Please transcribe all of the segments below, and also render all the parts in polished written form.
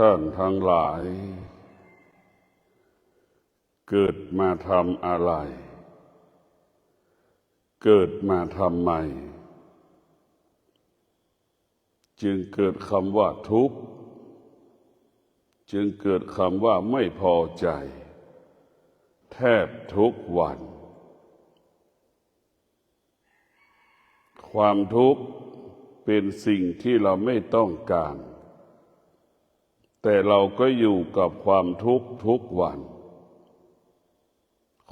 ท่านทั้งหลายเกิดมาทำอะไรเกิดมาทำไมจึงเกิดคำว่าทุกข์จึงเกิดคำว่าไม่พอใจแทบทุกวันความทุกข์เป็นสิ่งที่เราไม่ต้องการแต่เราก็อยู่กับความทุกข์ทุกวัน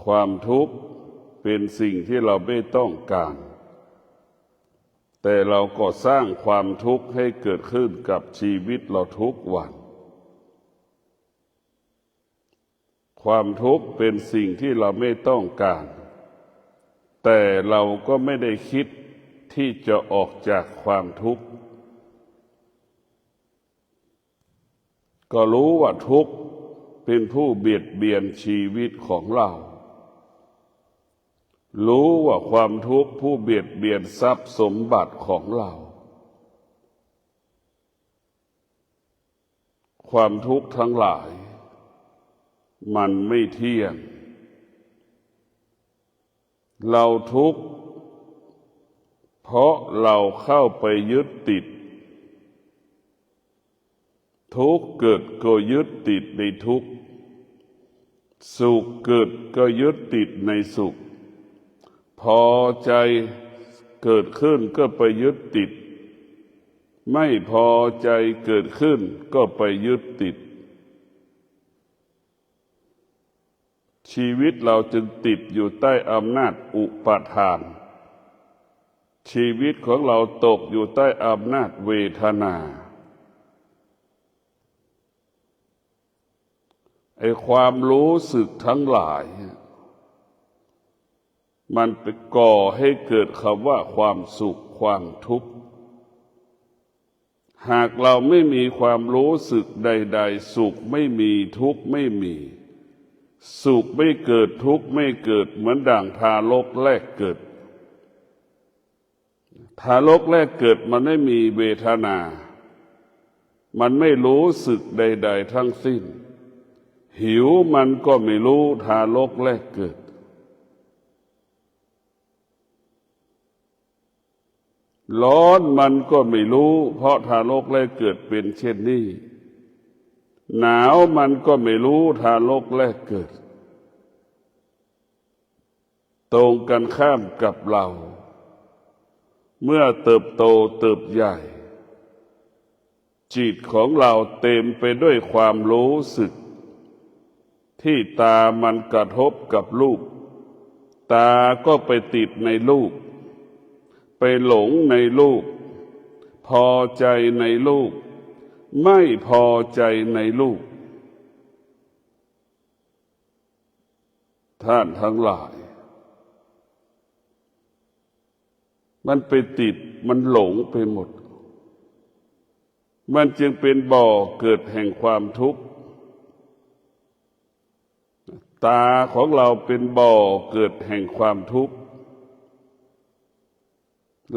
ความทุกข์เป็นสิ่งที่เราไม่ต้องการแต่เราก็สร้างความทุกข์ให้เกิดขึ้นกับชีวิตเราทุกวันความทุกข์เป็นสิ่งที่เราไม่ต้องการแต่เราก็ไม่ได้คิดที่จะออกจากความทุกข์ก็รู้ว่าทุกข์เป็นผู้เบียดเบียนชีวิตของเรารู้ว่าความทุกข์ผู้เบียดเบียนทรัพย์สมบัติของเราความทุกข์ทั้งหลายมันไม่เที่ยงเราทุกข์เพราะเราเข้าไปยึดติดทุกข์เกิดก็ยึดติดในทุกข์สุขเกิดก็ยึดติดในสุขพอใจเกิดขึ้นก็ไปยึดติดไม่พอใจเกิดขึ้นก็ไปยึดติดชีวิตเราจึงติดอยู่ใต้อำนาจอุปาทานชีวิตของเราตกอยู่ใต้อำนาจเวทนาไอ้ความรู้สึกทั้งหลายมันไปก่อให้เกิดคำว่าความสุขความทุกข์หากเราไม่มีความรู้สึกใดๆสุขไม่มีทุกข์ไม่มีสุขไม่เกิดทุกข์ไม่เกิดเหมือนดั่งทารกแรกเกิดทารกแรกเกิดมันไม่มีเวทนามันไม่รู้สึกใดๆทั้งสิ้นหิวมันก็ไม่รู้ทารกแรกเกิดร้อนมันก็ไม่รู้เพราะทารกแรกเกิดเป็นเช่นนี้หนาวมันก็ไม่รู้ทารกแรกเกิดตรงกันข้ามกับเราเมื่อเติบโตเติบใหญ่จิตของเราเต็มไปด้วยความรู้สึกที่ตามันกระทบกับรูปตาก็ไปติดในรูปไปหลงในรูปพอใจในรูปไม่พอใจในรูปท่านทั้งหลายมันไปติดมันหลงไปหมดมันจึงเป็นบ่อเกิดแห่งความทุกข์ตาของเราเป็นบ่อเกิดแห่งความทุกข์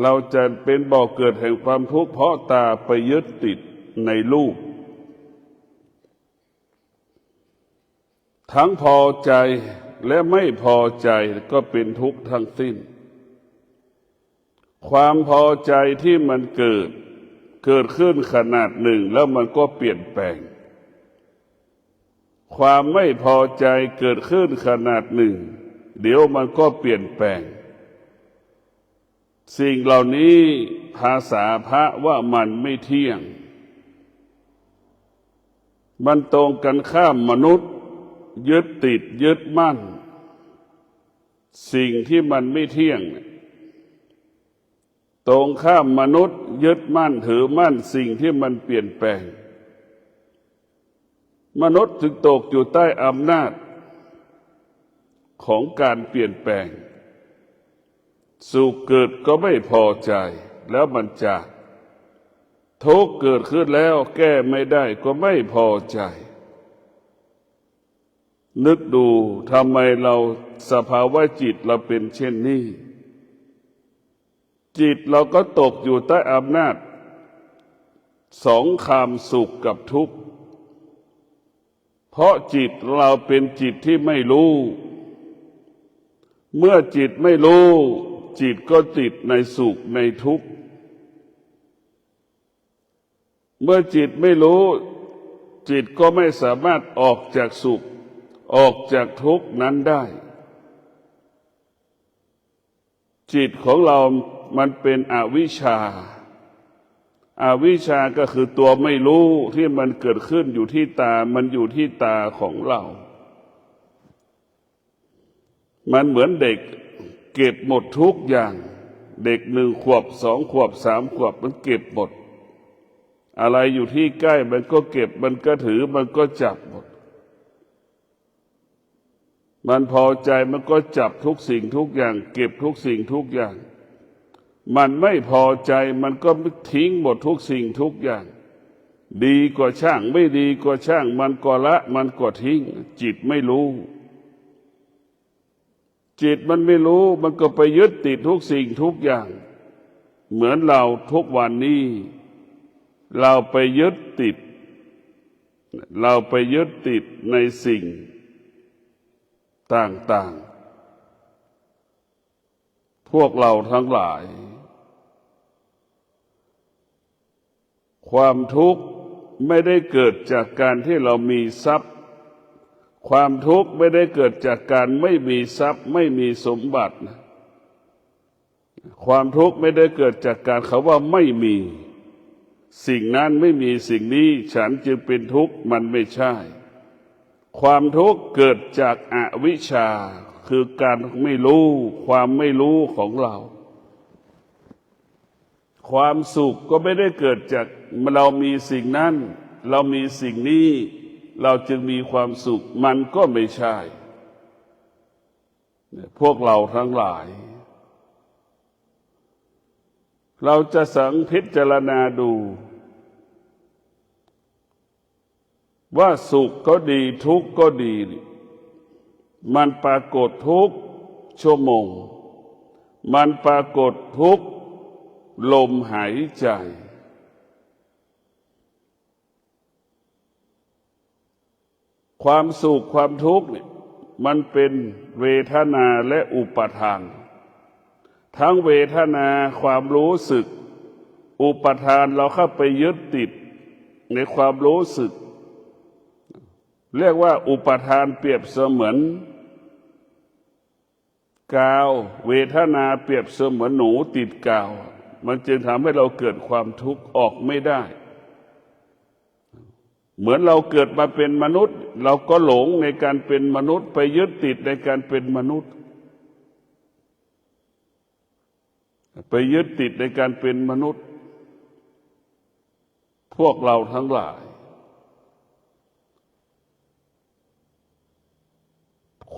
เราจะเป็นบ่อเกิดแห่งความทุกข์เพราะตาไปยึดติดในรูปทั้งพอใจและไม่พอใจก็เป็นทุกข์ทั้งสิ้นความพอใจที่มันเกิดขึ้นขนาดหนึ่งแล้วมันก็เปลี่ยนแปลงความไม่พอใจเกิดขึ้นขนาดหนึ่งเดี๋ยวมันก็เปลี่ยนแปลงสิ่งเหล่านี้ภาษาพระว่ามันไม่เที่ยงมันตรงกันข้ามมนุษย์ยึดติดยึดมั่นสิ่งที่มันไม่เที่ยงตรงข้ามมนุษย์ยึดมั่นถือมั่นสิ่งที่มันเปลี่ยนแปลงมนุษย์จึงตกอยู่ใต้อำนาจของการเปลี่ยนแปลงสุขเกิดก็ไม่พอใจแล้วมันจากทุกข์เกิดขึ้นแล้วแก้ไม่ได้ก็ไม่พอใจนึกดูทำไมเราสภาวะจิตเราเป็นเช่นนี้จิตเราก็ตกอยู่ใต้อำนาจสองคำสุขกับทุกข์ เพราะจิตเราเป็นจิตที่ไม่รู้เมื่อจิตไม่รู้จิตก็ติดในสุขในทุกข์เมื่อจิตไม่รู้จิตก็ไม่สามารถออกจากสุขออกจากทุกข์นั้นได้จิตของเรามันเป็นอวิชชาอวิชชาก็คือตัวไม่รู้ที่มันเกิดขึ้นอยู่ที่ตามันอยู่ที่ตาของเรามันเหมือนเด็กเก็บหมดทุกอย่างเด็ก1 ขวบ2 ขวบ3 ขวบมันเก็บหมดอะไรอยู่ที่ใกล้มันก็เก็บมันก็ถือมันก็จับหมดมันพอใจมันก็จับทุกสิ่งทุกอย่างเก็บทุกสิ่งทุกอย่างมันไม่พอใจมันก็ทิ้งหมดทุกสิ่งทุกอย่างดีกว่าช่างไม่ดีกว่าช่างมันก็ละมันก็ทิ้งจิตไม่รู้จิตมันไม่รู้มันก็ไปยึดติดทุกสิ่งทุกอย่างเหมือนเราทุกวันนี้เราไปยึดติดในสิ่งต่างๆพวกเราทั้งหลายความทุกข์ไม่ได้เกิดจากการที่เรามีทรัพย์ความทุกข์ไม่ได้เกิดจากการไม่มีทรัพย์ไม่มีสมบัติความทุกข์ไม่ได้เกิดจากการเขาว่าไม่มีสิ่งนั้นไม่มีสิ่งนี้ฉันจึงเป็นทุกข์มันไม่ใช่ความทุกข์เกิดจากอวิชชาคือการไม่รู้ความไม่รู้ของเราความสุขก็ไม่ได้เกิดจากเรามีสิ่งนั้นเรามีสิ่งนี้เราจึงมีความสุขมันก็ไม่ใช่พวกเราทั้งหลายเราจะสังพิจารณาดูว่าสุขก็ดีทุกข์ก็ดีมันปรากฏทุกชั่วโมงมันปรากฏทุกลมหายใจความสุขความทุกข์เนี่ยมันเป็นเวทนาและอุปาทานทั้งเวทนาความรู้สึกอุปาทานเราเข้าไปยึดติดในความรู้สึกเรียกว่าอุปาทานเปรียบเสมือนกาวเวทนาเปรียบเสมือนหนูติดกาวมันจึงทำให้เราเกิดความทุกข์ออกไม่ได้เหมือนเราเกิดมาเป็นมนุษย์เราก็หลงในการเป็นมนุษย์ไปยึดติดในการเป็นมนุษย์ไปยึดติดในการเป็นมนุษย์พวกเราทั้งหลาย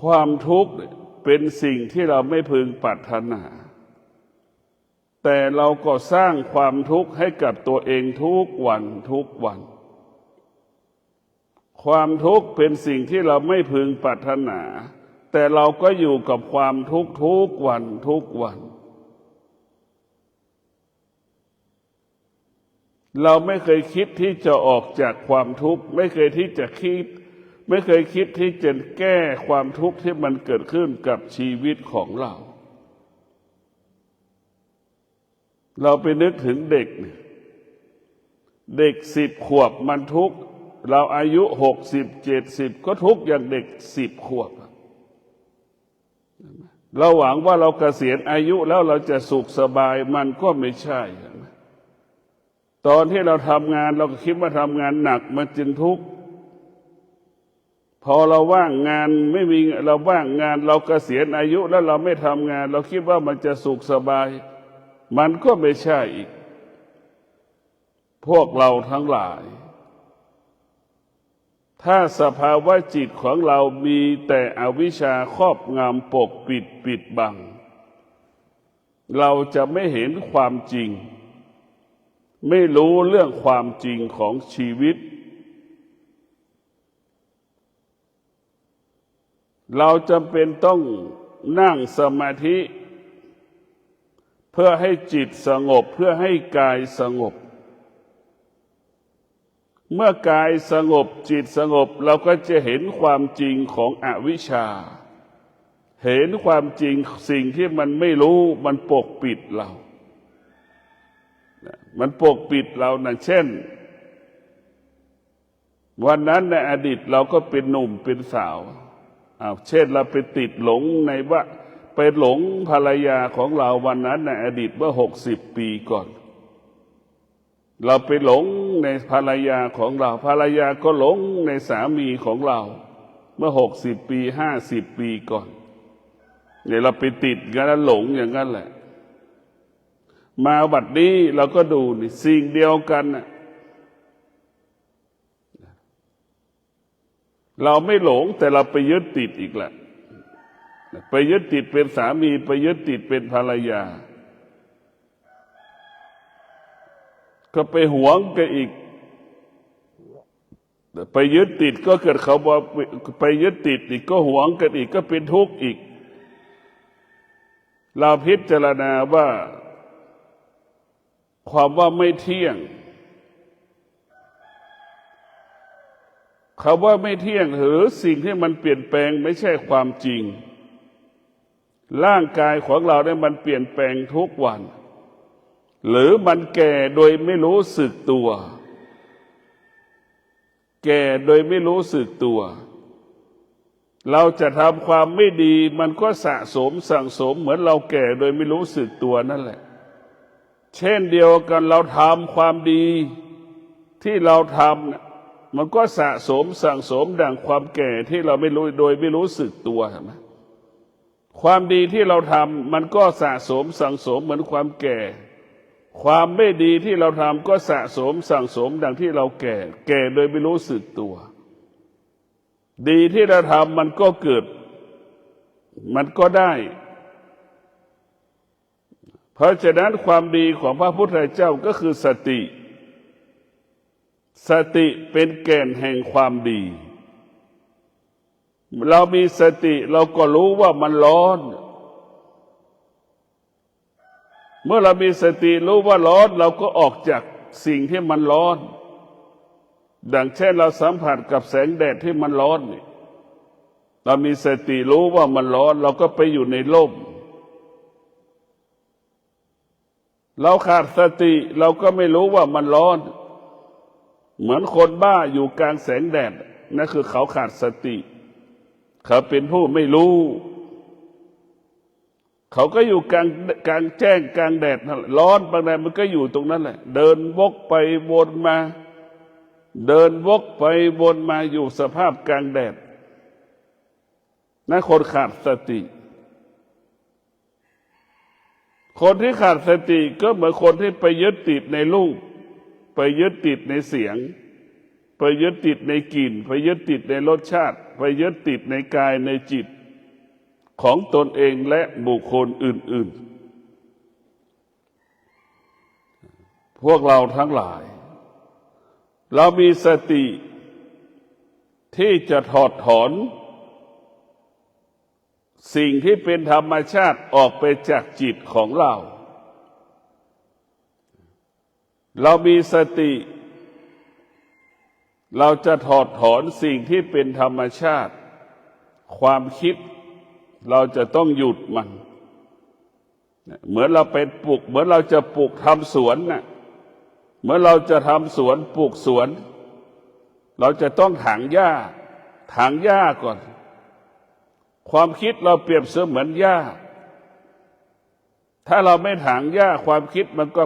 ความทุกข์เป็นสิ่งที่เราไม่พึงปรารถนาแต่เราก็สร้างความทุกข์ให้กับตัวเองทุกวันความทุกข์เป็นสิ่งที่เราไม่พึงปรารถนาแต่เราก็อยู่กับความทุกข์ทุกวันเราไม่เคยคิดที่จะออกจากความทุกข์ไม่เคยคิดที่จะแก้ความทุกข์ที่มันเกิดขึ้นกับชีวิตของเราไปนึกถึงเด็ก10 ขวบมันทุกข์เราอายุ60 70ก็ทุกข์อย่างเด็ก10 ขวบเราหวังว่าเราเกษียณอายุแล้วเราจะสุขสบายมันก็ไม่ใช่ตอนที่เราทำงานเราก็คิดว่าทำงานหนักมันจึงทุกข์พอเราว่างงานไม่มีเราว่างงานเราเกษียณอายุแล้วเราไม่ทำงานเราคิดว่ามันจะสุขสบายมันก็ไม่ใช่อีกพวกเราทั้งหลายถ้าสภาวะจิตของเรามีแต่อวิชชาครอบงำปกปิดบังเราจะไม่เห็นความจริงไม่รู้เรื่องความจริงของชีวิตเราจำเป็นต้องนั่งสมาธิเพื่อให้จิตสงบเพื่อให้กายสงบ เมื่อกายสงบจิตสงบเราก็จะเห็นความจริงของอวิชชาเห็นความจริงสิ่งที่มันไม่รู้มันปกปิดเรามันปกปิดเรานะเช่นวันนั้นในอดีตเราก็เป็นหนุ่มเป็นสาวเช่นเราไปติดหลงในว่าไปหลงภรรยาของเราวันนั้นในอดีตเมื่อ60 ปีก่อนเราไปหลงในภรรยาของเราภรรยาก็หลงในสามีของเราเมื่อ60 ปี50 ปีก่อนเนี่ยเราไปติดกันแล้วหลงอย่างนั้นแหละมาบัดนี้เราก็ดูนี่สิ่งเดียวกันนะเราไม่หลงแต่เราไปยึดติดอีกแหละไปยึดติดเป็นสามีไปยึดติดเป็นภรรยาก็ไปหวงกันอีกไปยึดติดก็เกิดเขาบอกไปยึดติดอีกก็หวงกันอีกก็เป็นทุกข์อีกเราพิจารณาว่าความว่าไม่เที่ยงคำว่าไม่เที่ยงหรือสิ่งที่มันเปลี่ยนแปลงไม่ใช่ความจริงร่างกายของเราเนี่ยมันเปลี่ยนแปลงทุกวันหรือมันแก่โดยไม่รู้สึกตัวแก่โดยไม่รู้สึกตัวเราจะทำความไม่ดีมันก็สะสมสั่งสมเหมือนเราแก่โดยไม่รู้สึกตัวนั่นแหละเช่นเดียวกันเราทำความดีที่เราทำเนี่ยมันก็สะสมสั่งสมดังความแก่ที่เราไม่รู้โดยไม่รู้สึกตัวเห็นไหมความดีที่เราทำมันก็สะสมสั่งสมเหมือนความแก่ความไม่ดีที่เราทำก็สะสมสั่งสมดังที่เราแก่โดยไม่รู้สึกตัวดีที่เราทำมันก็เกิดมันก็ได้เพราะฉะนั้นความดีของพระพุทธเจ้าก็คือสติสติเป็นแก่นแห่งความดีเรามีสติเราก็รู้ว่ามันร้อนเมื่อเรามีสติรู้ว่าร้อนเราก็ออกจากสิ่งที่มันร้อนดังเช่นเราสัมผัสกับแสงแดดที่มันร้อนนี่เรามีสติรู้ว่ามันร้อนเราก็ไปอยู่ในร่มเราขาดสติเราก็ไม่รู้ว่ามันร้อนเหมือนคนบ้าอยู่กลางแสงแดดนั่นคือเขาขาดสติเขาเป็นผู้ไม่รู้เขาก็อยู่กลางแจ้งกลางแดดร้อนบางแดดมันก็อยู่ตรงนั้นแหละเดินวกไปวนมาเดินวกไปวนมาอยู่สภาพกลางแดดนั่นคนขาดสติคนที่ขาดสติก็เหมือนคนที่ไปยึดติดในรูปไปยึดติดในเสียงไปยึดติดในกลิ่นไปยึดติดในรสชาติไปยึดติดในกายในจิตของตนเองและบุคคลอื่นๆพวกเราทั้งหลายเรามีสติที่จะถอดถอนสิ่งที่เป็นธรรมชาติออกไปจากจิตของเราเรามีสติเราจะถอดถอนสิ่งที่เป็นธรรมชาติความคิดเราจะต้องหยุดมันเหมือนเราไปปลูกเหมือนเราจะปลูกทำสวนน่ะเมื่อเราจะทำสวนปลูกสวนเราจะต้องถางหญ้าก่อนความคิดเราเปรียบเสมือนหญ้าถ้าเราไม่ถางหญ้าความคิดมันก็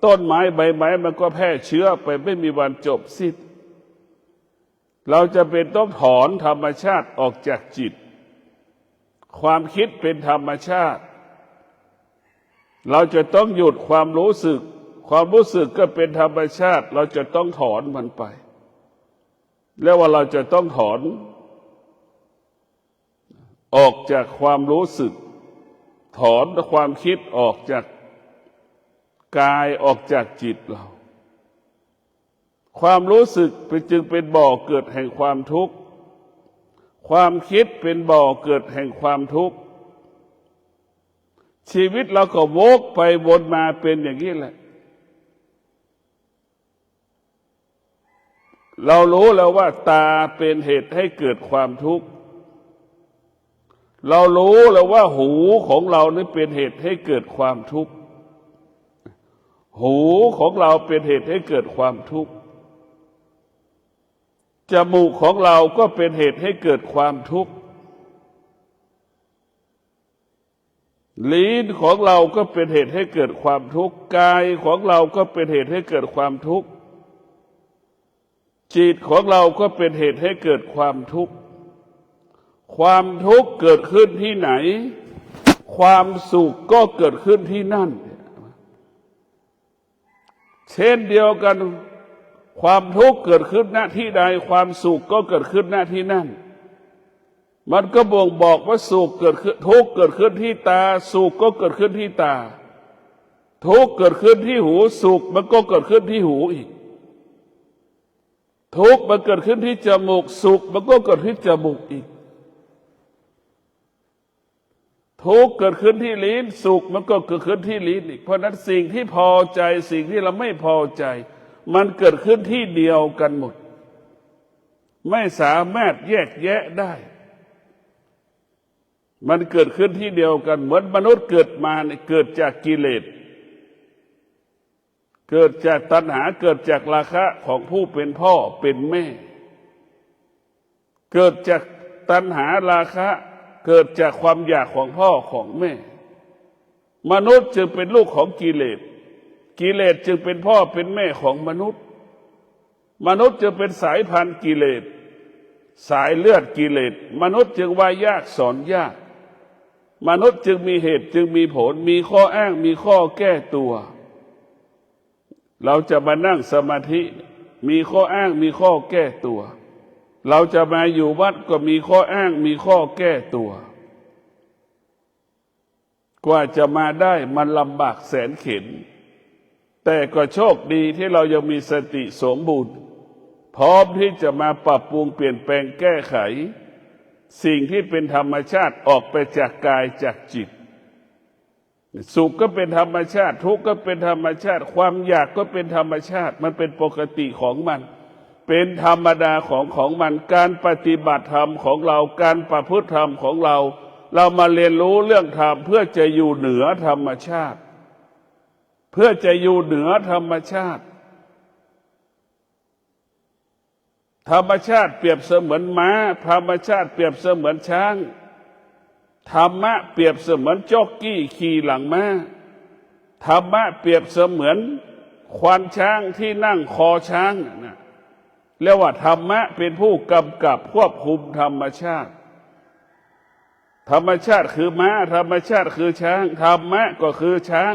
ต้นไม้ใบไม้มันก็แพร่เชื้อไปไม่มีวันจบสิ้นเราจะเป็นต้องถอนธรรมชาติออกจากจิตความคิดเป็นธรรมชาติเราจะต้องหยุดความรู้สึกก็เป็นธรรมชาติเราจะต้องถอนมันไปแล้วว่าเราจะต้องถอนออกจากความรู้สึกถอนความคิดออกจากกายออกจากจิตเราความรู้สึกจึงเป็นบ่อเกิดแห่งความทุกข์ความคิดเป็นบ่อเกิดแห่งความทุกข์ชีวิตเราก็วกไปวนมาเป็นอย่างนี้แหละ เรารู้แล้วว่าตาเป็นเหตุให้เกิดความทุกข์เรารู้แล้วว่าหูของเรานี่เป็นเหตุให้เกิดความทุกข์หูของเราเป็นเหตุให้เกิดความทุกข์จมูกของเราก็เป็นเหตุให้เกิดความทุกข์ลิ้นของเราก็เป็นเหตุให้เกิดความทุกข์กายของเราก็เป็นเหตุให้เกิดความทุกข์จิตของเราก็เป็นเหตุให้เกิดความทุกข์ความทุกข์เกิดขึ้นที่ไหนความสุขก็เกิดขึ้นที่นั่นเช่นเดียวกันความทุกข์เกิดขึ้นณที่ใดความสุขก็เกิดขึ้นณที่นั่นมันก็บ่งบอกว่าสุขเกิดขึ้นทุกข์เกิดขึ้นที่ตาสุขก็เกิดขึ้นที่ตาทุกข์เกิดขึ้นที่หูสุขมันก็เกิดขึ้นที่หูอีกทุกข์มันเกิดขึ้นที่จมูกสุขมันก็เกิดที่จมูกอีกทุกข์เกิดขึ้นที่ลิ้นสุขมันก็เกิดขึ้นที่ลิ้นอีกเพราะนั้นสิ่งที่พอใจสิ่งที่เราไม่พอใจมันเกิดขึ้นที่เดียวกันหมดไม่สามารถแยกแยะได้มันเกิดขึ้นที่เดียวกันเหมือนมนุษย์เกิดมาเนี่ยเกิดจากกิเลสเกิดจากตัณหาเกิดจากราคะของผู้เป็นพ่อเป็นแม่เกิดจากตัณหาราคะเกิดจากความอยากของพ่อของแม่มนุษย์จึงเป็นลูกของกิเลสกิเลสจึงเป็นพ่อเป็นแม่ของมนุษย์มนุษย์จึงเป็นสายพันธุ์กิเลสสายเลือดกิเลสมนุษย์จึงว่ายากสอนยากมนุษย์จึงมีเหตุจึงมีผลมีข้ออ้างมีข้อแก้ตัวเราจะมานั่งสมาธิมีข้ออ้างมีข้อแก้ตัวเราจะมาอยู่วัดก็มีข้ออ้างมีข้อแก้ตัวกว่าจะมาได้มันลำบากแสนเข็ญแต่ก็โชคดีที่เรายังมีสติสมบูรณ์พร้อมที่จะมาปรับปรุงเปลี่ยนแปลงแก้ไขสิ่งที่เป็นธรรมชาติออกไปจากกายจากจิตสุขก็เป็นธรรมชาติทุกข์ก็เป็นธรรมชาติความอยากก็เป็นธรรมชาติมันเป็นปกติของมันเป็นธรรมดาของมันการปฏิบัติธรรมของเราการประพฤติธรรมของเราเรามาเรียนรู้เรื่องธรรมเพื่อจะอยู่เหนือธรรมชาติเพื่อจะอยู่เหนือธรรมชาติธรรมชาติเปรียบเสมือนม้าธรรมชาติเปรียบเสมือนช้างธรรมะเปรียบเสมือนจ็อกกี้ขี่หลังม้าธรรมะเปรียบเสมือนควานช้างที่นั่งคอช้างนะเรียกว่าธรรมะเป็นผู้กำกับควบคุมธรรมชาติธรรมชาติคือม้าธรรมชาติคือช้างธรรมะก็คือช้าง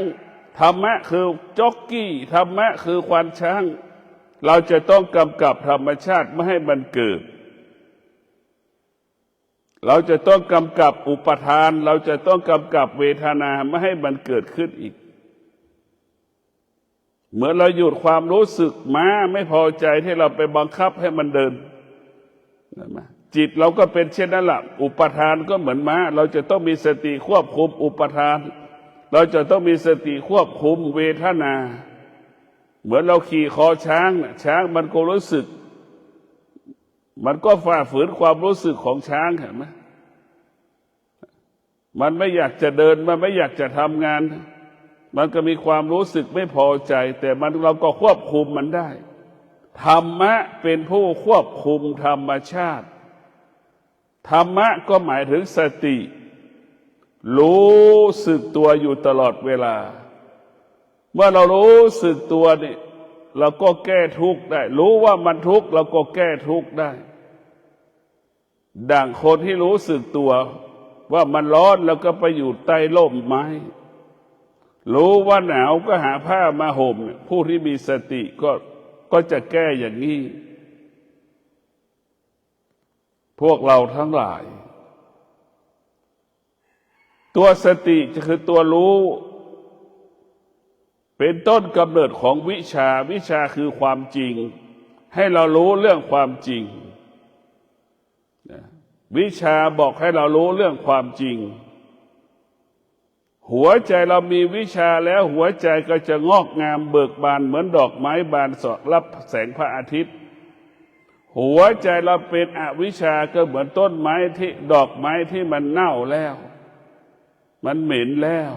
ธรรมะคือจ็อกกี้ธรรมะคือควานช้างเราจะต้องกำกับธรรมชาติไม่ให้มันเกิดเราจะต้องกำกับอุปทานเราจะต้องกำกับเวทนาไม่ให้มันเกิดขึ้นอีกเหมือนเราหยุดความรู้สึกม้าไม่พอใจที่เราไปบังคับให้มันเดินจิตเราก็เป็นเช่นนั้นแหละอุปทานก็เหมือนม้าเราจะต้องมีสติควบคุมอุปทานเราจะต้องมีสติควบคุมเวทนาเหมือนเราขี่คอช้างช้างมันก็รู้สึกมันก็ฝ่าฝืนความรู้สึกของช้างเห็นไหมมันไม่อยากจะเดินมันไม่อยากจะทำงานมันก็มีความรู้สึกไม่พอใจแต่เราก็ควบคุมมันได้ธรรมะเป็นผู้ควบคุมธรรมชาติธรรมะก็หมายถึงสติรู้สึกตัวอยู่ตลอดเวลาเมื่อเรารู้สึกตัวนี่เราก็แก้ทุกข์ได้รู้ว่ามันทุกข์เราก็แก้ทุกข์ได้ดังคนที่รู้สึกตัวว่ามันร้อนแล้วก็ไปอยู่ใต้ร่มไม้รู้ว่าหนาวก็หาผ้ามาห่มผู้ที่มีสติก็จะแก้อย่างนี้พวกเราทั้งหลายตัวสติจะคือตัวรู้เป็นต้นกำเนิดของวิชาวิชาคือความจริงให้เรารู้เรื่องความจริงวิชาบอกให้เรารู้เรื่องความจริงหัวใจเรามีวิชาแล้วหัวใจก็จะงอกงามเบิกบานเหมือนดอกไม้บานสอดรับแสงพระอาทิตย์ หัวใจเราเป็นอวิชชาก็เหมือนต้นไม้ที่ดอกไม้ที่มันเน่าแล้วมันเหม็นแล้ว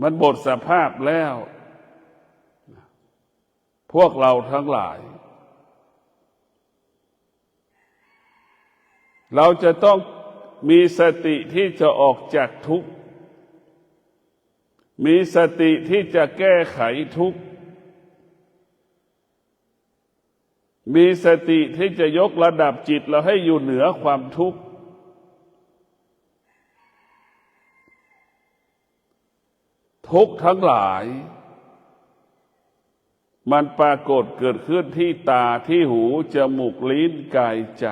มันหมดสภาพแล้วพวกเราทั้งหลายเราจะต้องมีสติที่จะออกจากทุกข์มีสติที่จะแก้ไขทุกข์มีสติที่จะยกระดับจิตเราให้อยู่เหนือความทุกข์ทุกข์ทั้งหลายมันปรากฏเกิดขึ้นที่ตาที่หูจมูกลิ้นกายใจ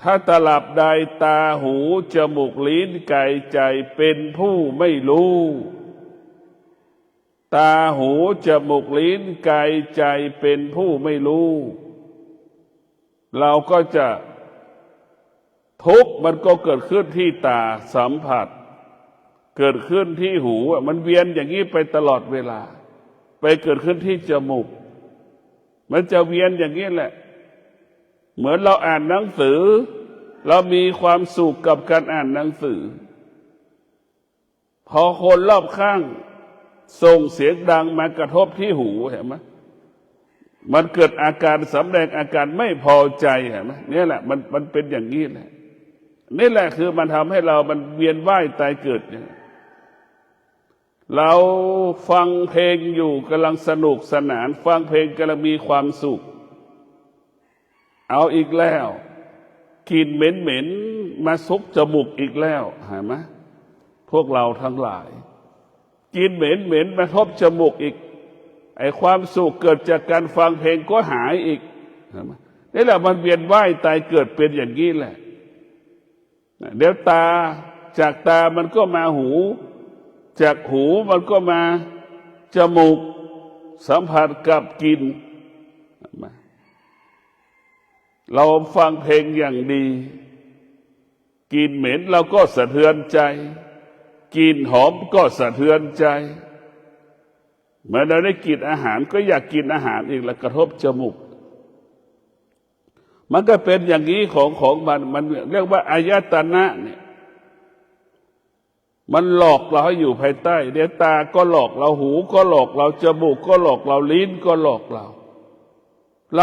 ถ้าตลับใดตาหูจมูกลิ้นกายใจเป็นผู้ไม่รู้ตาหูจมูกลิ้นกายใจเป็นผู้ไม่รู้เราก็จะทุกข์มันก็เกิดขึ้นที่ตาสัมผัสเกิดขึ้นที่หูมันเวียนอย่างนี้ไปตลอดเวลาไปเกิดขึ้นที่จมูกมันจะเวียนอย่างนี้แหละเหมือนเราอ่านหนังสือเรามีความสุขกับการอ่านหนังสือพอคนรอบข้างส่งเสียงดังมากระทบที่หูเห็นไหมมันเกิดอาการสำแดงอาการไม่พอใจเห็นไหมนี่แหละมันเป็นอย่างนี้แหละนี่แหละคือมันทำให้เรามันเวียนว่ายตายเกิดอย่างเราฟังเพลงอยู่กำลังสนุกสนานฟังเพลงกำลังมีความสุขเอาอีกแล้วกลิ่นเหม็นมาซุกจมูกอีกแล้วเห็นไหมพวกเราทั้งหลายกลิ่นเหม็นมาทบจมูกอีกไอ้ความสุขเกิดจากการฟังเพลงก็หายอีกเห็นไหมนี่แหละมันเวียนว่ายตายเกิดเป็นอย่างนี้แหละเดี๋ยวตาจากตามันก็มาหูจากหูมันก็มาจมูกสัมผัสกับกลิ่นเราฟังเพลงอย่างดีกลิ่นเหม็นเราก็สะเทือนใจกลิ่นหอมก็สะเทือนใจเมื่อเราได้กินอาหารก็อยากกินอาหารอีกแล้วกระทบจมูกมันก็เป็นอย่างนี้ของมันเรียกว่าอายตนะเนี่ยมันหลอกเราให้อยู่ภายใต้เดี๋ยวตาก็หลอกเราหูก็หลอกเราจมูกก็หลอกเราลิ้นก็หลอกเร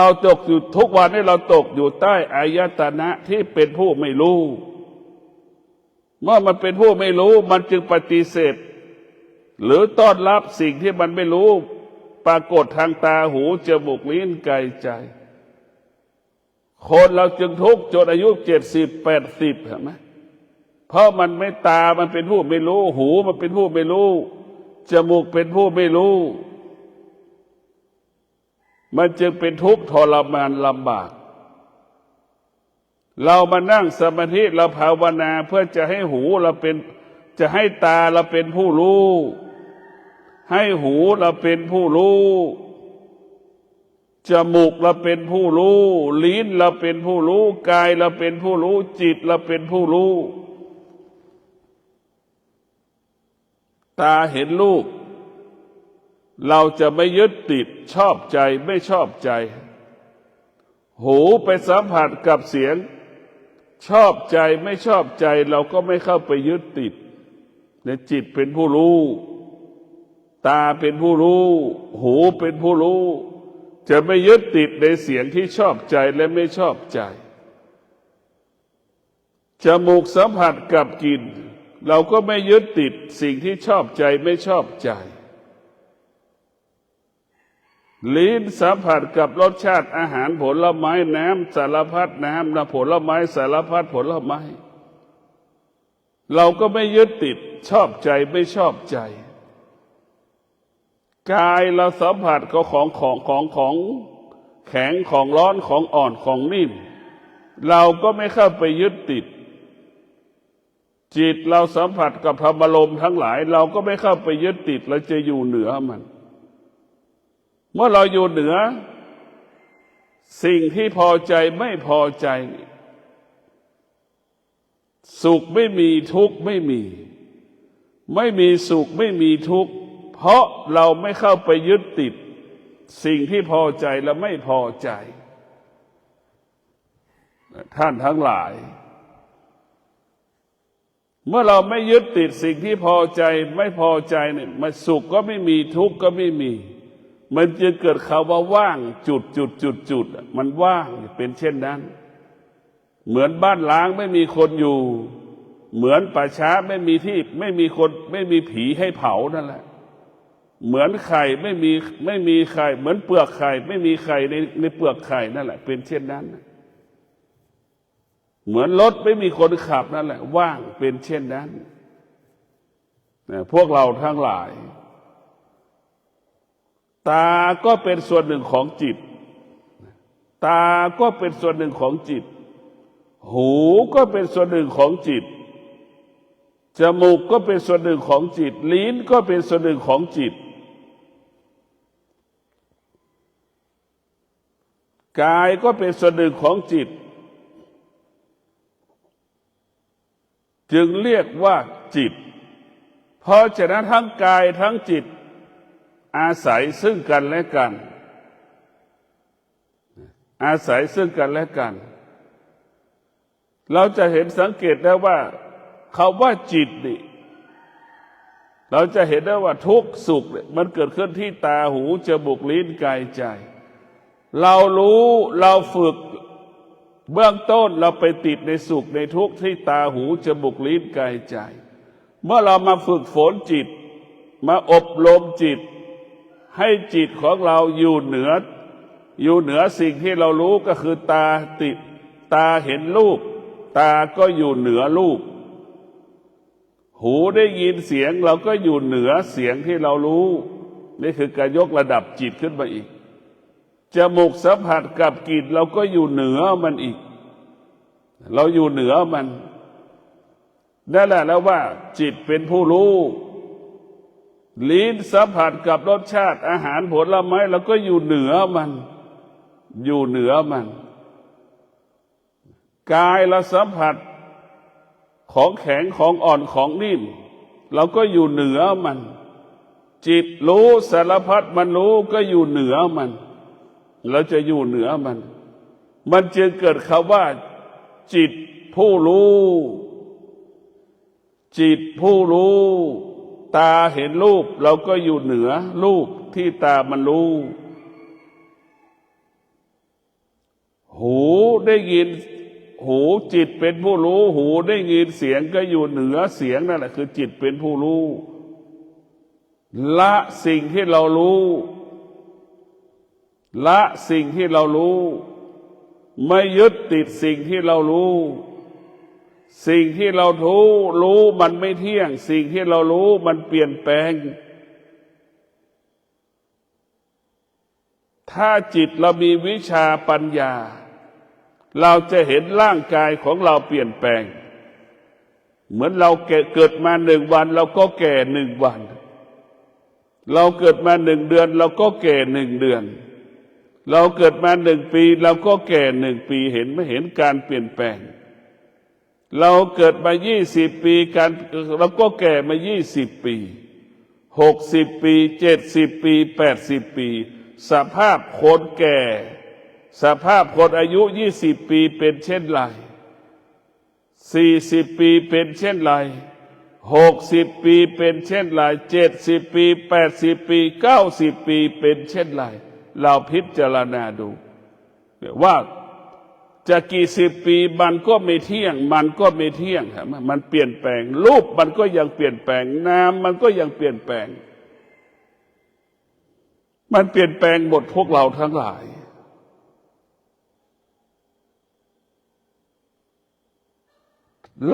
าตกอยู่ทุกวันนี้เราตกอยู่ใต้อายตนะที่เป็นผู้ไม่รู้เมื่อมันเป็นผู้ไม่รู้มันจึงปฏิเสธหรือต้อนรับสิ่งที่มันไม่รู้ปรากฏทางตาหูจมูกลิ้นกายใจคนเราจึงทุกข์จนอายุ70-80เห็นไหมเพราะมันไม่ตามันเป็นผู้ไม่รู้หูมันเป็นผู้ไม่รู้จมูกเป็นผู้ไม่รู้มันจึงเป็นทุกข์ทรมานลำบากเรามานั่งสมาธิเราภาวนาเพื่อจะให้หูเราเป็นจะให้ตาเราเป็นผู้รู้ให้หูเราเป็นผู้รู้จมูกเราเป็นผู้รู้ลิ้นเราเป็นผู้รู้กายเราเป็นผู้รู้จิตเราเป็นผู้รู้ตาเห็นรูปเราจะไม่ยึดติดชอบใจไม่ชอบใจหูไปสัมผัสกับเสียงชอบใจไม่ชอบใจเราก็ไม่เข้าไปยึดติดในจิตเป็นผู้รู้ตาเป็นผู้รู้หูเป็นผู้รู้จะไม่ยึดติดในเสียงที่ชอบใจและไม่ชอบใจจมูกสัมผัสกับกลิ่นเราก็ไม่ยึดติดสิ่งที่ชอบใจไม่ชอบใจลิ้นสัมผัสกับรสชาติอาหารผลไม้น้ำสารพัดน้ำและผลไม้สารพัดผลไม้เราก็ไม่ยึดติดชอบใจไม่ชอบใจกายเราสัมผัสก็ของแข็งของร้อนของอ่อนของนิ่มเราก็ไม่เข้าไปยึดติดจิตเราสัมผัสกับธรรมารมณ์ทั้งหลายเราก็ไม่เข้าไปยึดติดเราจะอยู่เหนือมันเมื่อเราอยู่เหนือสิ่งที่พอใจไม่พอใจสุขไม่มีทุกข์ไม่มีสุขไม่มีทุกข์เพราะเราไม่เข้าไปยึดติด สิ่งที่พอใจและไม่พอใจท่านทั้งหลายเมื่อเราไม่ยึดติดสิ่งที่พอใจไม่พอใจเนี่ยมันสุขก็ไม่มีทุกข์ก็ไม่มีมันจึงเกิดคำว่าว่างจุดมันว่างเป็นเช่นนั้นเหมือนบ้านล้างไม่มีคนอยู่เหมือนป่าช้าไม่มีที่ไม่มีคนไม่มีผีให้เผานั่นแหละเหมือนไข่ไม่มีไข่เหมือนเปลือกไข่ไม่มีไข่ในเปลือกไข่นั่นแหละเป็นเช่นนั้นเหมือนรถไม่มีคนขับนั่นแหละว่างเป็นเช่นนั้นพวกเราทั้งหลายตาก็เป็นส่วนหนึ่งของจิตตาก็เป็นส่วนหนึ่งของจิตหูก็เป็นส่วนหนึ่งของจิตจมูกก็เป็นส่วนหนึ่งของจิตลิ้นก็เป็นส่วนหนึ่งของจิตกายก็เป็นส่วนหนึ่งของจิตจึงเรียกว่าจิตเพราะฉะนั้นทั้งกายทั้งจิตอาศัยซึ่งกันและกันอาศัยซึ่งกันและกันเราจะเห็นสังเกตได้ว่าคำว่าจิตนี่เราจะเห็นได้ว่าทุกข์สุขมันเกิดขึ้นที่ตาหูจมูกลิ้นกายใจเรารู้เราฝึกเบื้องต้นเราไปติดในสุขในทุกข์ที่ตาหูจมูกลิ้นกายใจเมื่อเรามาฝึกฝนจิตมาอบรมจิตให้จิตของเราอยู่เหนือสิ่งที่เรารู้ก็คือตาเห็นรูปตาก็อยู่เหนือรูปหูได้ยินเสียงเราก็อยู่เหนือเสียงที่เรารู้นี่คือการยกระดับจิตขึ้นมาอีกจมูกสัมผัสกับกลิ่นเราก็อยู่เหนือมันอีกเราอยู่เหนือมันนั่นแหละแล้วว่าจิตเป็นผู้รู้ลิ้นสัมผัสกับรสชาติอาหารผลไม้เราก็อยู่เหนือมันอยู่เหนือมันกายเราสัมผัสของแข็งของอ่อนของนิ่มเราก็อยู่เหนือมันจิตรู้สารพัดมันรู้ก็อยู่เหนือมันเราจะอยู่เหนือมันจึงเกิดคำว่าจิตผู้รู้จิตผู้รู้ตาเห็นรูปเราก็อยู่เหนือรูปที่ตามันรู้หูได้ยินหูจิตเป็นผู้รู้หูได้ยินเสียงก็อยู่เหนือเสียงนั่นแหละคือจิตเป็นผู้รู้ละสิ่งที่เรารู้ละสิ่งที่เรารู้ไม่ยึดติดสิ่งที่เรารู้สิ่งที่เรารู้มันไม่เที่ยงสิ่งที่เรารู้มันเปลี่ยนแปลงถ้าจิตเรามีวิชาปัญญาเราจะเห็นร่างกายของเราเปลี่ยนแปลงเหมือนเราเกิดมา1 วันเราก็แก่1 วันเราเกิดมา1 เดือนเราก็แก่1 เดือนเราเกิดมา1 ปีเราก็แก่1 ปีเห็นไม่เห็นการเปลี่ยนแปลงเราเกิดมา20 ปีเราก็แก่มา20 ปี60 ปี70 ปี80 ปีสภาพคนแก่สภาพคนอายุ20 ปีเป็นเช่นไร40 ปีเป็นเช่นไร60 ปีเป็นเช่นไร70 ปี80 ปี90 ปีเป็นเช่นไรเราพิจารณาดูว่าจะกี่10 ปีมันก็ไม่เที่ยงมันก็ไม่เที่ยงมันเปลี่ยนแปลงรูปมันก็ยังเปลี่ยนแปลงนามมันก็ยังเปลี่ยนแปลงมันเปลี่ยนแปลงหมดพวกเราทั้งหลาย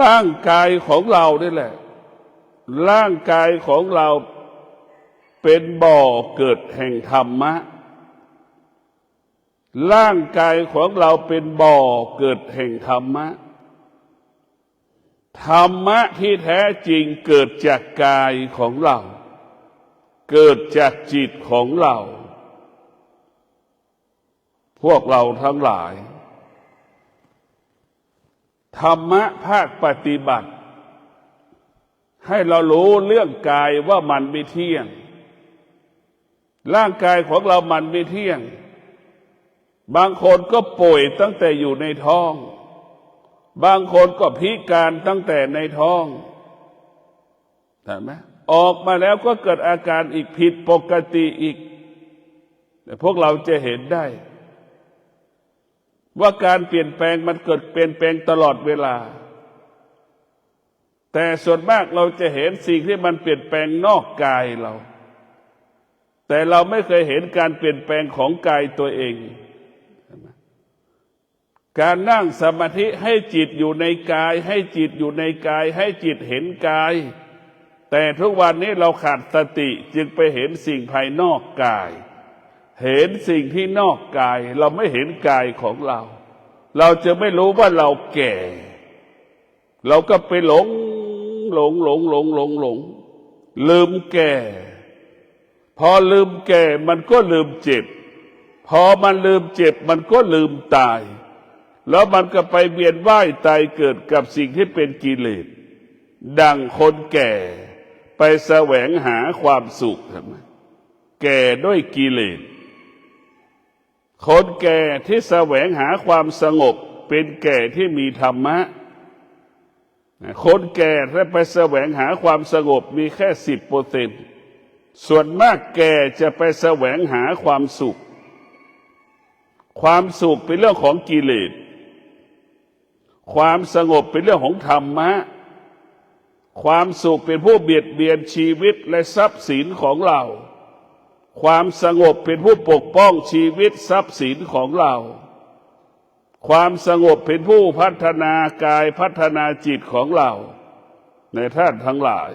ร่างกายของเรานี่แหละร่างกายของเราเป็นบ่อเกิดแห่งธรรมะร่างกายของเราเป็นบ่อเกิดแห่งธรรมะธรรมะที่แท้จริงเกิดจากกายของเราเกิดจากจิตของเราพวกเราทั้งหลายธรรมะภาคปฏิบัติให้เรารู้เรื่องกายว่ามันไม่เที่ยง ร่างกายของเรามันไม่เที่ยงบางคนก็ป่วยตั้งแต่อยู่ในท้องบางคนก็พิการตั้งแต่ในท้องเห็นไหมออกมาแล้วก็เกิดอาการอีกผิดปกติอีกแต่พวกเราจะเห็นได้ว่าการเปลี่ยนแปลงมันเกิดเปลี่ยนแปลงตลอดเวลาแต่ส่วนมากเราจะเห็นสิ่งที่มันเปลี่ยนแปลงนอกกายเราแต่เราไม่เคยเห็นการเปลี่ยนแปลงของกายตัวเองการนั่งสมาธิให้จิตอยู่ในกายให้จิตอยู่ในกายให้จิตเห็นกายแต่ทุกวันนี้เราขาดสติจึงไปเห็นสิ่งภายนอกกายเห็นสิ่งที่นอกกายเราไม่เห็นกายของเราเราจะไม่รู้ว่าเราแก่เราก็ไปหลงลืมแก่พอลืมแก่มันก็ลืมเจ็บพอมันลืมเจ็บมันก็ลืมตายแล้วมันก็ไปเวียนว่ายตายเกิดกับสิ่งที่เป็นกิเลสดังคนแก่ไปแสวงหาความสุขแก่ด้วยกิเลสคนแก่ที่แสวงหาความสงบเป็นแก่ที่มีธรรมะคนแก่ที่ไปแสวงหาความสงบมีแค่10%ส่วนมากแก่จะไปแสวงหาความสุขความสุขเป็นเรื่องของกิเลสความสงบเป็นเรื่องของธรรมะความสุขเป็นผู้เบียดเบียนชีวิตและทรัพย์สินของเราความสงบเป็นผู้ปกป้องชีวิตทรัพย์สินของเราความสงบเป็นผู้พัฒนากายพัฒนาจิตของเราในท่านทั้งหลาย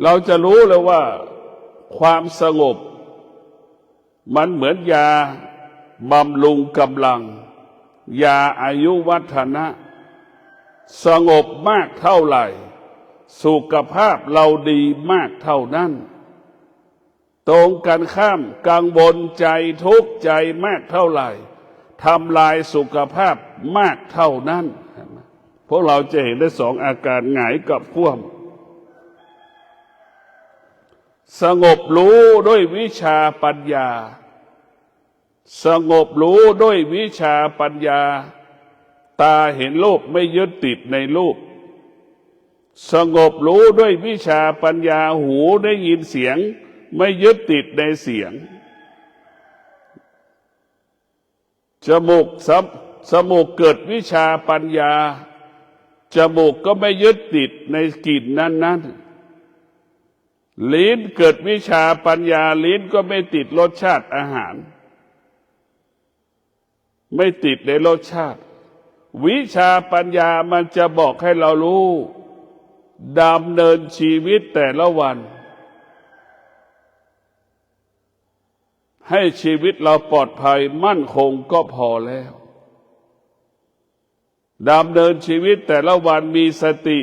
เราจะรู้เลยว่าความสงบมันเหมือนยาบำรุงกำลังยาอายุวัฒนะสงบมากเท่าไหร่สุขภาพเราดีมากเท่านั้นตรงกันข้ามกังวลใจทุกข์ใจมากเท่าไหร่ทำลายสุขภาพมากเท่านั้นพวกเราจะเห็นได้สองอาการหงายกับคว่ำสงบรู้ด้วยวิชาปัญญาสงบรู้ด้วยวิชาปัญญาตาเห็นรูปไม่ยึดติดในรูปสงบรู้ด้วยวิชาปัญญาหูได้ยินเสียงไม่ยึดติดในเสียงจมูกเกิดวิชาปัญญาจมูกก็ไม่ยึดติดในกลิ่นนั้นลิ้นเกิดวิชาปัญญาลิ้นก็ไม่ติดรสชาติอาหารไม่ติดในรสชาติวิชาปัญญามันจะบอกให้เรารู้ดำเนินชีวิตแต่ละวันให้ชีวิตเราปลอดภัยมั่นคงก็พอแล้วดำเนินชีวิตแต่ละวันมีสติ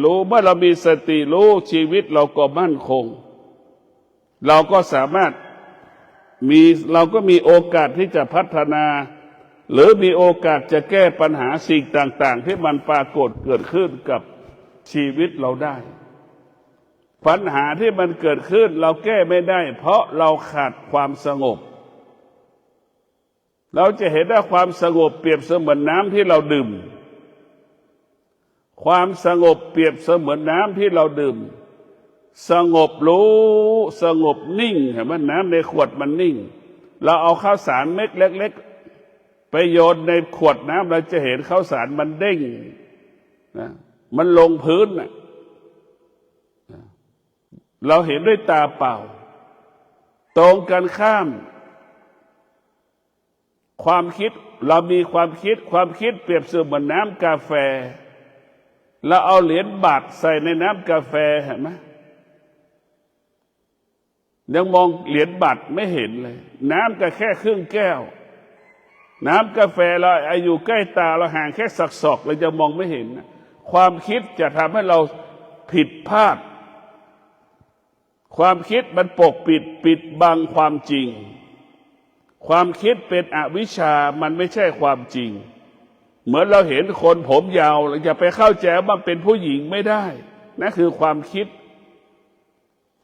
รู้เมื่อเรามีสติรู้ชีวิตเราก็มั่นคงเราก็สามารถเราก็มีโอกาสที่จะพัฒนาหรือมีโอกาสจะแก้ปัญหาสิ่งต่างๆที่มันปรากฏเกิดขึ้นกับชีวิตเราได้ปัญหาที่มันเกิดขึ้นเราแก้ไม่ได้เพราะเราขาดความสงบเราจะเห็นว่าความสงบเปรียบเสมือนน้ำที่เราดื่มความสงบเปรียบเสมือนน้ำที่เราดื่มสงบรู้สงบนิ่งเห็นไหมน้ำในขวดมันนิ่งเราเอาข้าวสารเม็ดเล็กๆไปโยนในขวดน้ำเราจะเห็นข้าวสารมันเด้งนะมันลงพื้นนะเราเห็นด้วยตาเปล่าตรงกันข้ามความคิดเรามีความคิดเปรียบเสมือนน้ำกาแฟเราเอาเหรียญบาทใส่ในน้ำกาแฟเห็นไหมยังมองเหรียญบาทไม่เห็นเลยน้ำก็แค่ครึ่งแก้วน้ำกาแฟเราอยู่ใกล้ตาเราห่างแค่สักศอกเราจะมองไม่เห็นความคิดจะทำให้เราผิดพลาดความคิดมันปกปิดบังความจริงความคิดเป็นอวิชชามันไม่ใช่ความจริงเหมือนเราเห็นคนผมยาวเราจะไปเข้าใจว่าเป็นผู้หญิงไม่ได้นั่นคือความคิด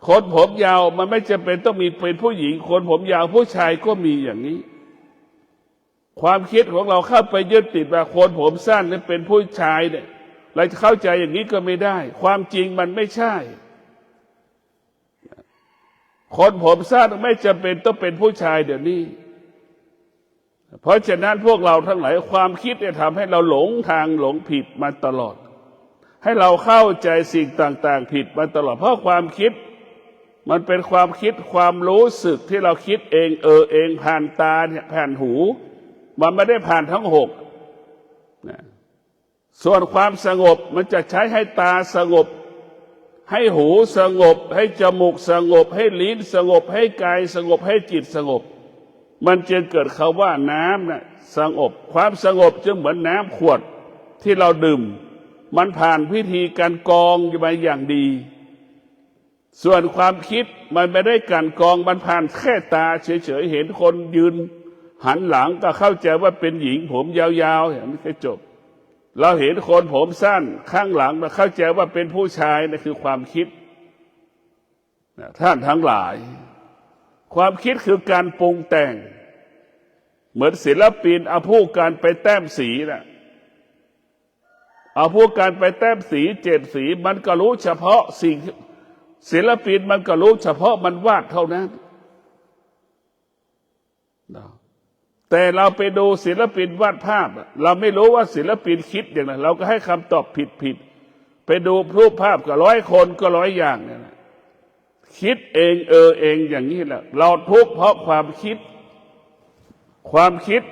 คนผมยาวมันไม่จำเป็นต้องมีเป็นผู้หญิงคนผมยาวผู้ชายก็มีอย่างนี้ความคิดของเราเข้าไปยึดติดว่าคนผมสั้นนั้นเป็นผู้ชายเนี่ยเราจะเข้าใจอย่างนี้ก็ไม่ได้ความจริงมันไม่ใช่คนผมสั้นไม่จำเป็นต้องเป็นผู้ชายเดี๋ยวนี้เพราะฉะนั้นพวกเราทั้งหลายความคิดเนี่ยทำให้เราหลงทางหลงผิดมาตลอดให้เราเข้าใจสิ่งต่างๆผิดมาตลอดเพราะความคิดมันเป็นความคิดความรู้สึกที่เราคิดเองเองผ่านตาเนี่ยผ่านหูมันไม่ได้ผ่านทั้งหกนะส่วนความสงบมันจะใช้ให้ตาสงบให้หูสงบให้จมูกสงบให้ลิ้นสงบให้กายสงบให้จิตสงบมันจึงเกิดคำว่าน้ำนะสงบความสงบจึงเหมือนน้ำขวดที่เราดื่มมันผ่านพิธีการกรองมาอย่างดีส่วนความคิดมันไม่ได้การกรองมันผ่านแค่ตาเฉยๆเห็นคนยืนหันหลังก็เข้าใจว่าเป็นหญิงผมยาวๆอย่างนี้ก็จบเราเห็นคนผมสั้นข้างหลังเราเข้าใจว่าเป็นผู้ชายนั่นคือความคิดท่านทั้งหลายความคิดคือการปรุงแต่งเหมือนศิลปินเอาผู้การไปแต้มสีนะเอาผู้การไปแต้มสี7 สีมันก็รู้เฉพาะสิ่งศิลปินมันก็รู้เฉพาะมันวาดเท่านั้นแต่เราไปดูศิลปินวาดภาพเราไม่รู้ว่าศิลปินคิดอย่างไรเราก็ให้คำตอบผิดไปดูรูปภาพก็100 คนก็100 อย่างเนี่ยนะคิดเองเองอย่างนี้แหละเราทุกข์เพราะความคิด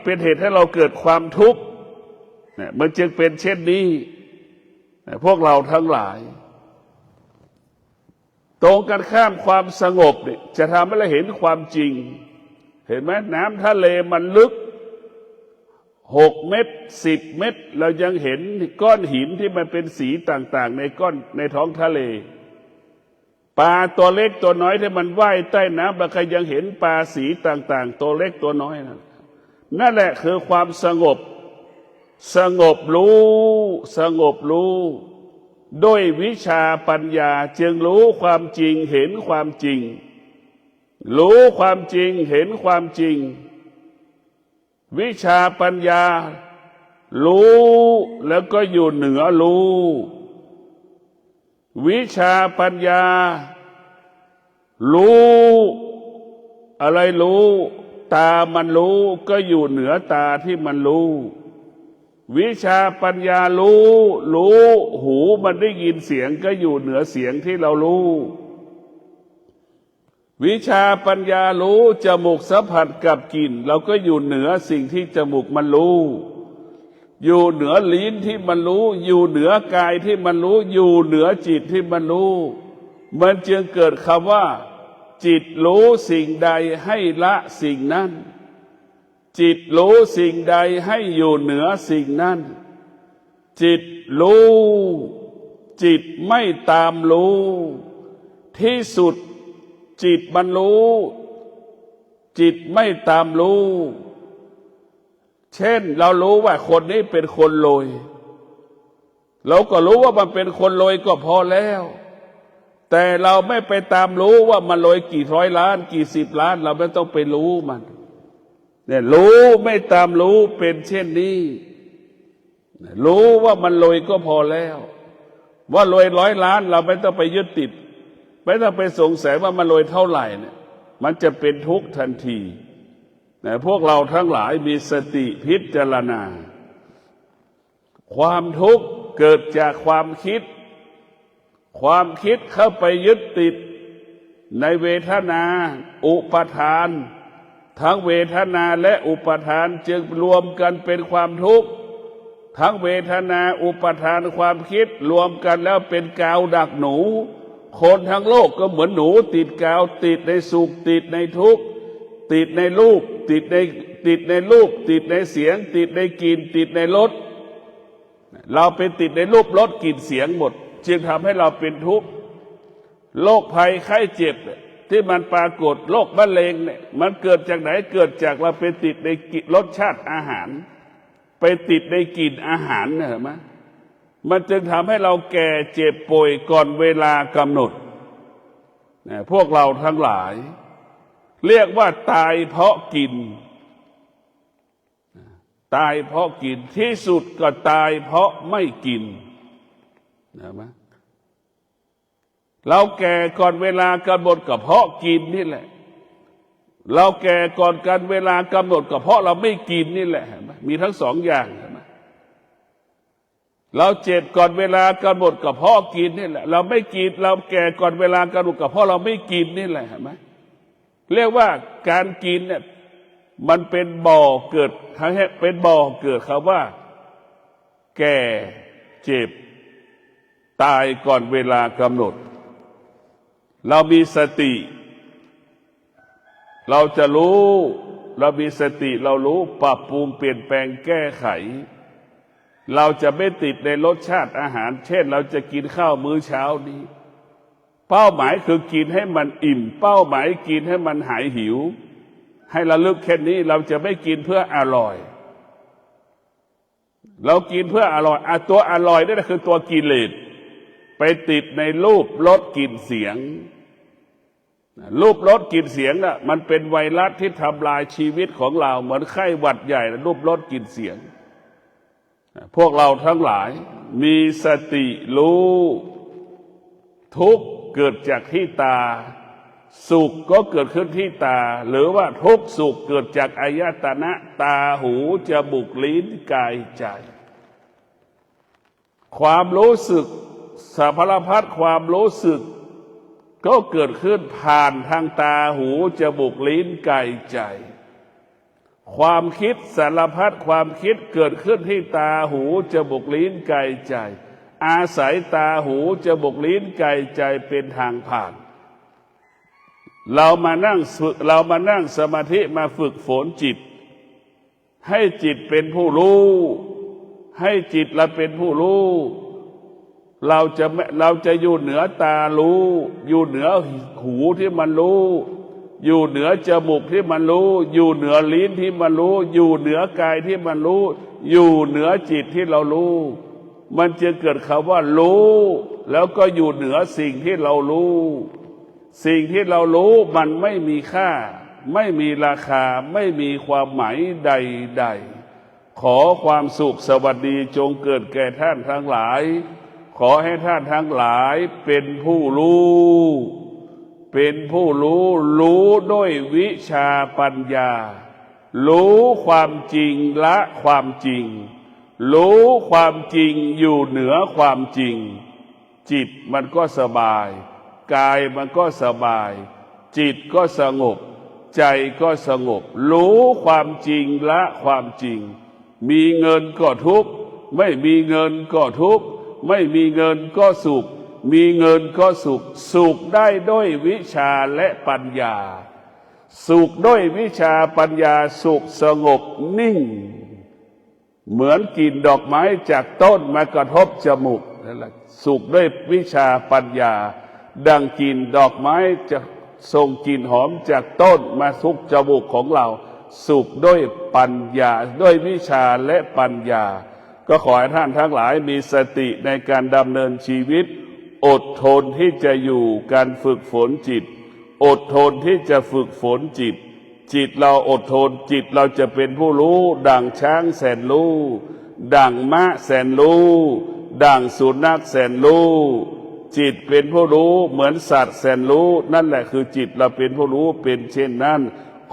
เป็นเหตุให้เราเกิดความทุกข์เนี่ยมันจึงเป็นเช่นนี้พวกเราทั้งหลายตรงกันข้ามความสงบเนี่ยจะทำให้เราเห็นความจริงเห็นไหมน้ำทะเลมันลึก6 เมตร10 เมตรเรายังเห็นก้อนหินที่มันเป็นสีต่างๆในท้องทะเลปลาตัวเล็กตัวน้อยที่มันว่ายใต้น้ำเราก็ยังเห็นปลาสีต่างๆตัวเล็กตัวน้อยนั่นแหละคือความสงบรู้ด้วยวิชาปัญญาจึงรู้ความจริงเห็นความจริงรู้ความจริงเห็นความจริงวิชาปัญญารู้แล้วก็อยู่เหนือรู้วิชาปัญญารู้อะไรรู้ตามันรู้ก็อยู่เหนือตาที่มันรู้วิชาปัญญารู้หูมันได้ยินเสียงก็อยู่เหนือเสียงที่เรารู้วิชาปัญญารู้จมูกสัมผัสกับกลิ่นเราก็อยู่เหนือสิ่งที่จมูกมันรู้อยู่เหนือลิ้นที่มันรู้อยู่เหนือกายที่มันรู้อยู่เหนือจิตที่มันรู้มันจึงเกิดคำว่าจิตรู้สิ่งใดให้ละสิ่งนั้นจิตรู้สิ่งใดให้อยู่เหนือสิ่งนั้นจิตรู้จิตไม่ตามรู้ที่สุดจิตมันรู้จิตไม่ตามรู้เช่นเรารู้ว่าคนนี้เป็นคนรวยเราก็รู้ว่ามันเป็นคนรวยก็พอแล้วแต่เราไม่ไปตามรู้ว่ามันรวยกี่100 ล้านกี่10 ล้านเราไม่ต้องไปรู้มันเนี่ยรู้ไม่ตามรู้เป็นเช่นนี้รู้ว่ามันรวยก็พอแล้วว่ารวย100 ล้านเราไม่ต้องไปยึดติดไม่ต้องไปสงสัยว่ามันรวยเท่าไหร่เนี่ยมันจะเป็นทุกข์ทันทีแต่พวกเราทั้งหลายมีสติพิจารณาความทุกข์เกิดจากความคิดเข้าไปยึดติดในเวทนาอุปทานทั้งเวทนาและอุปทานจึงรวมกันเป็นความทุกข์ทั้งเวทนาอุปทานความคิดรวมกันแล้วเป็นกาวดักหนูคนทั้งโลกก็เหมือนหนูติดกาวติดในสุขติดในทุกข์ติดในรูปติดในรูปติดในเสียงติดในกลิ่นติดในรสเราเป็นติดในรูปรสกลิ่นเสียงหมดจึงทำให้เราเป็นทุกข์โรคภัยไข้เจ็บที่มันปรากฏโรคมะเร็งเนี่ยมันเกิดจากไหนเกิดจากเราไปติดในรสชาติอาหารไปติดในกลิ่นอาหารเนี่ยเห็นไหมมันจึงทำให้เราแก่เจ็บป่วยก่อนเวลากำหนด พวกเราทั้งหลายเรียกว่าตายเพราะกินตายเพราะกินที่สุดก็ตายเพราะไม่กินนะมั้ยเราแก่ก่อนเวลากำหนดก็เพราะกินนี่แหละเราแก่ก่อนกันเวลากำหนดก็เพราะเราไม่กินนี่แหละมีทั้งสองอย่างเราเจ็บก่อนเวลากำหนดก็เพราะกินนี่แหละเราไม่กินเราแก่ก่อนเวลากำหนดก็เพราะเราไม่กินนี่แหละเห็นไหมเรียกว่าการกินเนี่ยมันเป็นบ่อเกิดเป็นบ่อเกิดคำว่าแก่เจ็บตายก่อนเวลากำหนดเรามีสติเราจะรู้เรามีสติเรารู้ปรับปรุงเปลี่ยนแปลงแก้ไขเราจะไม่ติดในรสชาติอาหารเช่นเราจะกินข้าวมื้อเช้านี้เป้าหมายคือกินให้มันอิ่มเป้าหมายกินให้มันหายหิวให้ระลึกแค่นี้เราจะไม่กินเพื่ออร่อยเรากินเพื่ออร่อยตัวอร่อยนี่แหละคือตัวกิเลสไปติดในรูปรสกลิ่นเสียงรูปรสกลิ่นเสียงน่ะมันเป็นไวรัสที่ทำลายชีวิตของเราเหมือนไข้หวัดใหญ่รูปรสกลิ่นเสียงพวกเราทั้งหลายมีสติรู้ทุกข์เกิดจากที่ตาสุขก็เกิดขึ้นที่ตาหรือว่าทุกข์สุขเกิดจากอายตนะตาหูจมูกลิ้นกายใจความรู้สึกสารพัดความรู้สึกก็เกิดขึ้นผ่านทางตาหูจมูกลิ้นกายใจความคิดสารพัดความคิดเกิดขึ้นที่ตาหูจมูกลิ้นกายใจอาศัยตาหูจมูกลิ้นกายใจเป็นทางผ่านเรามานั่งสมาธิมาฝึกฝนจิตให้จิตเป็นผู้รู้ให้จิตเราเป็นผู้รู้เราจะอยู่เหนือตารู้อยู่เหนือหูที่มันรู้อยู่เหนือจมูกที่มันรู้อยู่เหนือลิ้นที่มันรู้อยู่เหนือกายที่มันรู้อยู่เหนือจิตที่เรารู้มันจะเกิดคำว่ารู้แล้วก็อยู่เหนือสิ่งที่เรารู้สิ่งที่เรารู้มันไม่มีค่าไม่มีราคาไม่มีความหมายใดๆขอความสุขสวัสดีจงเกิดแก่ท่านทั้งหลายขอให้ท่านทั้งหลายเป็นผู้รู้เป็นผู้รู้รู้ด้วยวิชาปัญญารู้ความจริงละความจริงรู้ความจริงอยู่เหนือความจริงจิตมันก็สบายกายมันก็สบายจิตก็สงบใจก็สงบรู้ความจริงละความจริงมีเงินก็ทุกข์ไม่มีเงินก็ทุกข์ไม่มีเงินก็สุขมีเงินก็สุขสุขได้ด้วยวิชาและปัญญาสุขด้วยวิชาปัญญาสุขสงบนิ่งเหมือนกลิ่นดอกไม้จากต้นมากระทบจมูกนั่นแหละสุขด้วยวิชาปัญญาดังกลิ่นดอกไม้จะส่งกลิ่นหอมจากต้นมาสุขจมูกของเราสุขด้วยปัญญาด้วยวิชาและปัญญาก็ขอให้ท่านทั้งหลายมีสติในการดำเนินชีวิตอดทนที่จะอยู่การฝึกฝนจิตอดทนที่จะฝึกฝนจิตจิตเราอดทนจิตเราจะเป็นผู้รู้ดั่งช้างแสนรู้ดั่งม้าแสนรู้ดั่งสุนัขแสนรู้จิตเป็นผู้รู้เหมือนสัตว์แสนรู้นั่นแหละคือจิตเราเป็นผู้รู้เป็นเช่นนั้น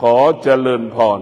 ขอเจริญพร